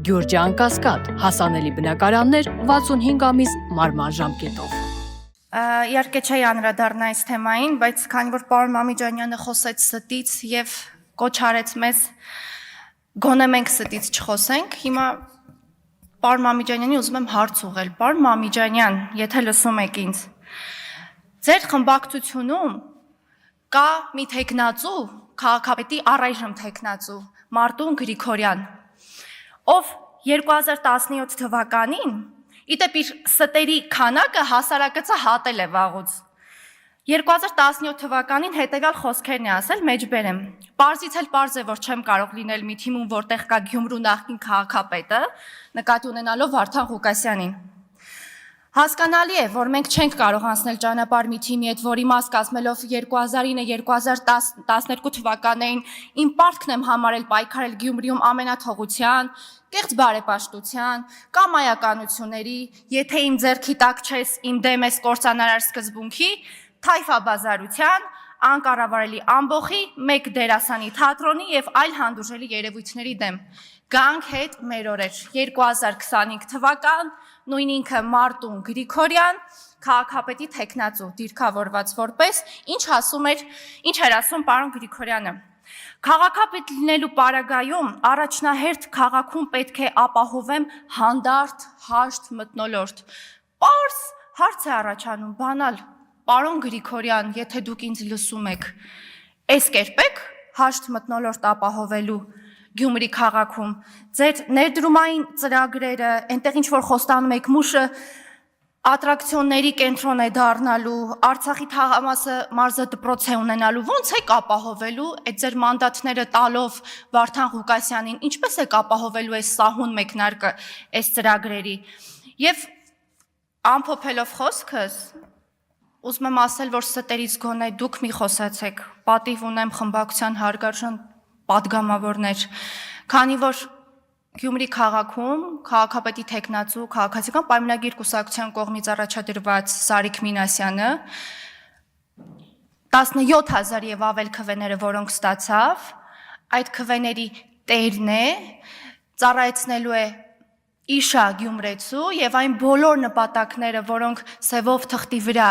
Գյուրջան Կասկադ, հասանելի բնակարաններ 65 ամիս մարման ժամկետով։ Իհարկե չի անդրադառնա այս թեմային, բայց քանի որ պարոն Մամիջանյանը խոսեց ստից եւ կոչ արեց մեզ գոնե մենք ստից չխոսենք, հիմա պարոն Մամիջանյանի ուզում եմ հարց ուղղել։ Պարոն Մամիջանյան, եթե լսում եք ինձ, ձեր խմբակցությունում կա մի թեկնածու, քաղաքապետի առայժմ թեկնածու Մարտուն Գրիգորյան, ով 2017 թվականին իդեպ իր ստերի քանակը հասարակածը հատել է վաղուց։ 2017 թվականին հետևյալ խոսքերն է ասել, մեջբերեմ. Պարզից էլ պարզ է, որ չեմ կարող լինել մի թիմում, որտեղ կա Գյումրու նախկին քաղաքապետը, նկատի ունենալով Վարդան Ղուկասյանին։ Հասկանալի է, որ մենք չենք կարող անցնել ճանապարհ մի թիմի հետ, որի մաս կազմելով 2009-2012 թվականներին իմ պարտքն եմ համարել պայքարել Գյումրիում ամենաթողության, կեղծ բարեպաշտության, կամայականությունների, եթե իմ ձեռքի տակ չես, իմ դեմ ես կործանարար սկզբունքի, թայֆաբազարության, անկառավարելի ամբոխի, մեկ դերասանի թատրոնի եւ այլ հանդուրժելի երևույթների դեմ։ Գանք հետ մեր օրեր 2025 թվական, նույն ինքը Մարտուն Գրիգորյան, քաղաքապետի թեկնածու, դիրքավորված որպես, ինչ էր ասում պարոն Գրիգորյանը։ Քաղաքապետ լինելու պարագայում առաջնահերթ քաղաքում պետք է ապահովեմ հանդարտ, հաշտ մթնոլորտ։ Պարզ հարց է առաջանում, բանալ, պարոն Գրիգորյան, եթե դուք ինձ լսում եք, այս կերպ հաշտ մթնոլորտ ապահովելու Գյումրի քաղաքում, ձեր ներդրումային ծրագրերը, այնտեղ ինչ որ խոստանում եք, մուշը ատրակցիոնների կենտրոն է դառնալու, Արցախի թաղամասը մարզը դպրոց է ունենալու, ո՞նց եք ապահովելու այդ ձեր մանդատները տալով Վարդան Ղուկասյանին, ինչպես եք ապահովելու այս սահուն մեկնարկը այս ծրագրերի։ Եվ ամփոփելով խոսքս, ուզում եմ ասել, որ ստերից գոնե դուք մի խոսացեք, պատիվ ունեմ խմբակցության հարգարժան պատգամավորներ, քանի որ Գյումրի քաղաքում քաղաքապետի թեկնածու քաղաքացիական պայմանագիր կուսակցության կողմից առաջադրված Սարիկ Մինասյանը 17,000 եւ ավել քվեները, որոնք ստացավ, այդ քվեների տերն է, ծառայեցնելու է իշա գյումրեցու եւ այն բոլոր նպատակները, որոնք սևով թղթի վրա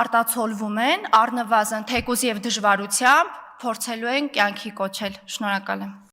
արտացոլվում են, առնվազն թեկուզ եւ դժվարությամբ փորձելու են կյանքի կոչել։ Շնորհակալ եմ։